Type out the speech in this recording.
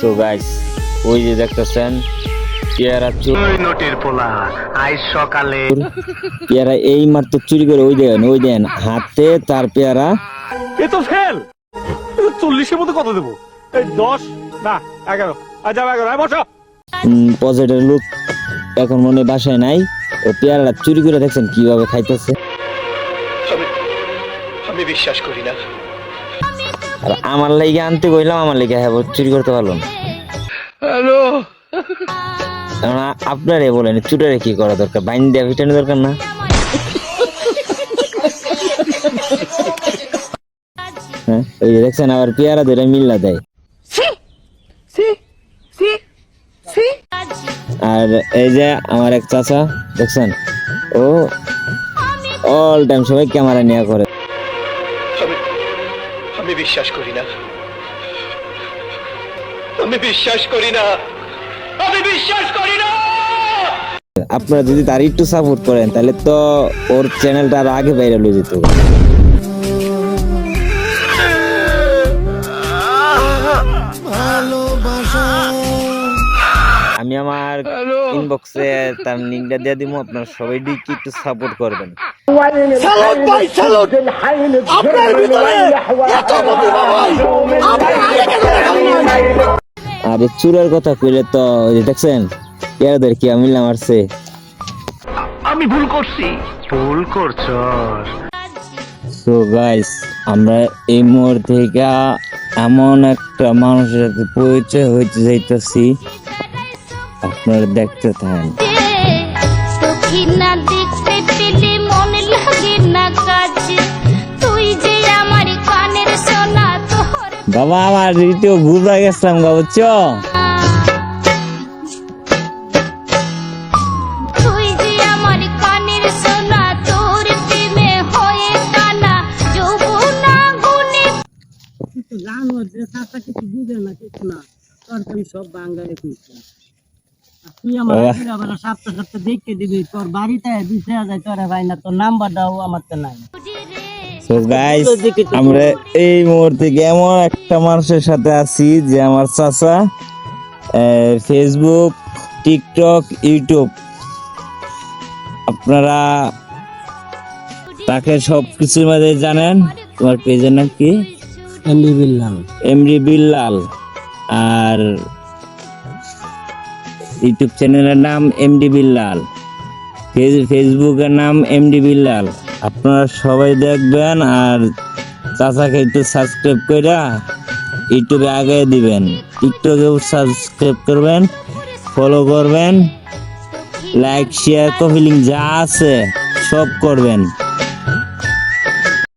So guys, ওই যে দেখতেছেন পেয়ারা নোটের পোলা আজ সকালে পেয়ারা এই মাত্র চুরি করে ওই দেন হাতে তার পেয়ারা। এ তো ফেল। 40-এর মধ্যে কত দেবো? এই 10 না 11। আচ্ছা 11 বসো। পজিটিভ লোক এখন মনে বাসায় নাই, ও পেয়ারাটা চুরি করে দেখছেন কিভাবে খাইতেছে। আমি বিশ্বাস করি না। আর আমার লাইগে আনতে কইলাম, আমার লাইগে হ্যাঁ চুরি করতে পারলাম। হ্যালো, আপনারে বলেন চুটারে কি করা দরকার? বাইন দেওয়া ভিটানো দরকার না? হ্যাঁ, ওই যে দেখছেন আবার পেয়ারা ধরে মিল্লা দেয়। আর এই যে আমার এক চাচা দেখছেন, ও অল টাইম সবাই ক্যামেরা নিয়ে করে। আমি বিশ্বাস করি না। আমি বিশ্বাস করি না। আমি বিশ্বাস করি না। আপনারা যদি তার একটু সাপোর্ট করেন তাহলে তো ওর চ্যানেলটা আরো আগে ভাইরাল হয়ে যেত। আমি আমার ইনবক্সে তার লিংকটা দিয়ে দিব, আপনারা সবাই একটু সাপোর্ট করবেন। আর চুরের কথা কইলে তো ওই যে দেখছেন পেয়ারাদের কি মিল্লা মারছে। আমি ভুল করছি। ভুল করছো। সো গাইস, আমরা এই মুহূর্তে এমন একটা মানুষের সাথে পরিচয় হইতে যাইতেছি, আপনারা দেখতে থাকেন। বাবা আমার রীতিও ঘুরা গেছিলাম গা, বুঝছো? সব বাঙালি তুই আমার সপ্তাহ দেখে দিবি, তোর বাড়িতে দিতে যায় তোর ভাই না, তোর নাম্বার দাও আমার তো নাই। সো গাইস, আমরা এই মুহূর্তে এমন একটা মানুষের সাথে আছি যে আমার চাচা ফেসবুক, টিকটক, ইউটিউব, আপনারা তাকে সব কিছুর মধ্যে জানেন। তোমার পেজের নাম কি? এমডি বিল্লাল। আর ইউটিউব চ্যানেলের নাম এমডি বিল্লাল, ফেসবুকের নাম এমডি বিল্লাল। আপনারা সবাই দেখবেন আর চাচাকে একটু সাবস্ক্রাইব করে ইউটিউবে আগে দিবেন, টিকটকেও সাবস্ক্রাইব করবেন, ফলো করবেন, লাইক শেয়ার কপিলিং যা আছে সব করবেন।